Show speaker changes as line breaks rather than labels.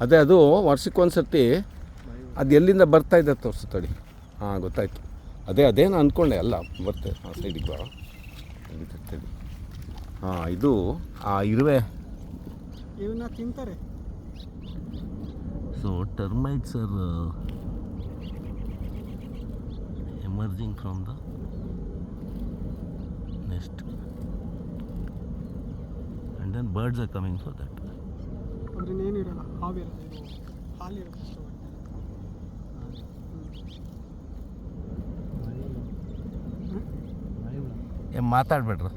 ಅದೇ ಅದು ವರ್ಷಕ್ಕೊಂದು ಸರ್ತಿ ಅದು ಎಲ್ಲಿಂದ ಬರ್ತಾ ಇದೆ ತೋರಿಸು ತಡಿ. ಹಾಂ ಗೊತ್ತಾಯ್ತು. ಅದೇನು ಅಂದ್ಕೊಂಡೆ ಅಲ್ಲ ಬರ್ತದೆ ಆ ಸೈಡಿಗೆ ಬರೋ ತಡಿ. ಹಾಂ ಇದು ಆ ಇರುವೆ
ಇವನ್ನ ತಿಂತಾರೆ.
So termites are emerging from the nest and then birds are coming for that.
ಅಂದ್ರೆ ಏನಿರಲ್ಲ, ಹಾವಿರಲ್ಲ, ಇದು ಹಾಲಿರುತ್ತೆ.
ಮಾತಾಡ್ಬೇಡ್ರ.